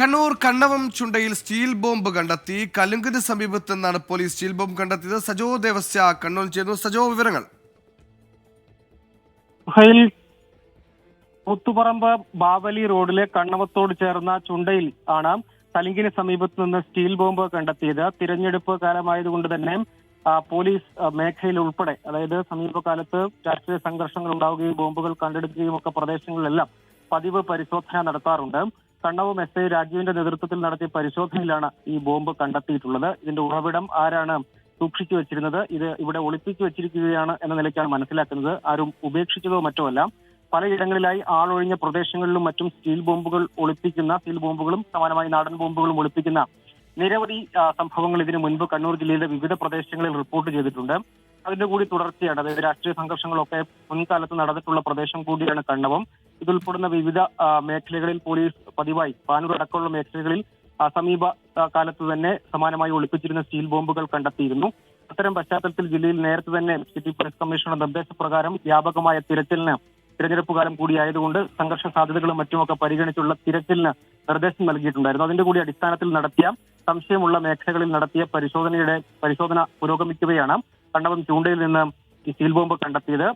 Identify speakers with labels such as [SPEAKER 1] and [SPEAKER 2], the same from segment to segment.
[SPEAKER 1] Kannur Kannavam ചുണ്ടയിൽ steel bomb കണ്ടെത്തി. കലുങ്കിന് സമീപത്ത് നിന്നാണ് പോലീസ് സ്റ്റീൽ ബോംബ് കണ്ടെത്തിയത്. സജോ ദേവസ്യ കണ്ണൂർ ചെയ്യുന്നു. സജോ, വിവരങ്ങൾ.
[SPEAKER 2] മുത്തുപറമ്പ് ബാവലി റോഡിലെ കണ്ണവത്തോട് ചേർന്ന ചുണ്ടയിൽ ആണ് കലുങ്കിന് സമീപത്ത് നിന്ന് സ്റ്റീൽ ബോംബ് കണ്ടെത്തിയത്. തിരഞ്ഞെടുപ്പ് കാലമായതുകൊണ്ട് തന്നെ പോലീസ് മേഖലയിൽ ഉൾപ്പെടെ, അതായത് സമീപകാലത്ത് രാഷ്ട്രീയ സംഘർഷങ്ങൾ ഉണ്ടാവുകയും ബോംബുകൾ കണ്ടെടുക്കുകയും ഒക്കെ പ്രദേശങ്ങളിലെല്ലാം പതിവ് പരിശോധന നടത്താറുണ്ട്. കണ്ണവും എസ് ഐ രാജുവിന്റെ നേതൃത്വത്തിൽ നടത്തിയ പരിശോധനയിലാണ് ഈ ബോംബ് കണ്ടെത്തിയിട്ടുള്ളത്. ഇതിന്റെ ഉറവിടം ആരാണ് സൂക്ഷിച്ചു വെച്ചിരുന്നത്, ഇത് ഇവിടെ ഒളിപ്പിച്ചു വെച്ചിരിക്കുകയാണ് എന്ന നിലയ്ക്കാണ് മനസ്സിലാക്കുന്നത്. ആരും ഉപേക്ഷിച്ചതോ മറ്റോ അല്ല. പലയിടങ്ങളിലായി ആളൊഴിഞ്ഞ പ്രദേശങ്ങളിലും മറ്റും സ്റ്റീൽ ബോംബുകളും സമാനമായി നാടൻ ബോംബുകളും ഒളിപ്പിക്കുന്ന നിരവധി സംഭവങ്ങൾ ഇതിനു മുൻപ് കണ്ണൂർ ജില്ലയിലെ വിവിധ പ്രദേശങ്ങളിൽ റിപ്പോർട്ട് ചെയ്തിട്ടുണ്ട്. അതിന്റെ കൂടി തുടർച്ചയാണ്. അതായത് രാഷ്ട്രീയ സംഘർഷങ്ങളൊക്കെ മുൻകാലത്ത് നടന്നിട്ടുള്ള പ്രദേശം കൂടിയാണ് കണ്ണവം. ഇതുൾപ്പെടുന്ന വിവിധ മേഖലകളിൽ പോലീസ് പതിവായി പാനൂർ അടക്കമുള്ള മേഖലകളിൽ സമീപ കാലത്ത് തന്നെ സമാനമായി ഒളിപ്പിച്ചിരുന്ന സ്റ്റീൽ ബോംബുകൾ കണ്ടെത്തിയിരുന്നു. അത്തരം പശ്ചാത്തലത്തിൽ ജില്ലയിൽ നേരത്തെ തന്നെ സിറ്റി പോലീസ് കമ്മീഷണറുടെ നിർദ്ദേശപ്രകാരം വ്യാപകമായ തിരഞ്ഞെടുപ്പ് കാലം കൂടിയായതുകൊണ്ട് സംഘർഷ സാധ്യതകളും മറ്റുമൊക്കെ പരിഗണിച്ചുള്ള തിരച്ചിലിന് നിർദ്ദേശം നൽകിയിട്ടുണ്ടായിരുന്നു. അതിന്റെ കൂടി അടിസ്ഥാനത്തിൽ നടത്തിയ സംശയമുള്ള മേഖലകളിൽ നടത്തിയ പരിശോധന പുരോഗമിക്കുകയാണ്. കണ്ണവം ചൂണ്ടയിൽ നിന്ന് ഈ സ്റ്റീൽ ബോംബ് കണ്ടെത്തിയത്.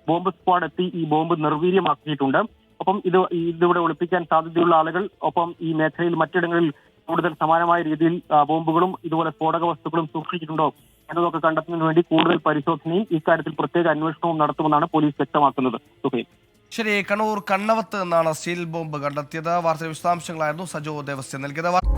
[SPEAKER 2] ബോംബ് സ്ക്വാഡ് എത്തി ഈ ബോംബ് നിർവീര്യമാക്കിയിട്ടുണ്ട്. ഒപ്പം ഇതിവിടെ ഒളിപ്പിക്കാൻ സാധ്യതയുള്ള ആളുകൾ, ഒപ്പം ഈ മേഖലയിൽ മറ്റിടങ്ങളിൽ കൂടുതൽ സമാനമായ രീതിയിൽ ബോംബുകളും ഇതുപോലെ സ്ഫോടക വസ്തുക്കളും സൂക്ഷിച്ചിട്ടുണ്ടോ എന്നതൊക്കെ കണ്ടെത്തുന്നതിന് വേണ്ടി കൂടുതൽ പരിശോധനയും ഇക്കാര്യത്തിൽ പ്രത്യേക അന്വേഷണവും നടത്തുമെന്നാണ് പോലീസ് വ്യക്തമാക്കുന്നത്.
[SPEAKER 1] ശരി, കണ്ണൂർ കണ്ണവത്ത് നിന്നാണ് സ്റ്റീൽ ബോംബ് കണ്ടെത്തിയത്. വാർത്തയുടെ വിശദാംശങ്ങളായിരുന്നു സജോ ദേവസ്യ നൽകിയത്.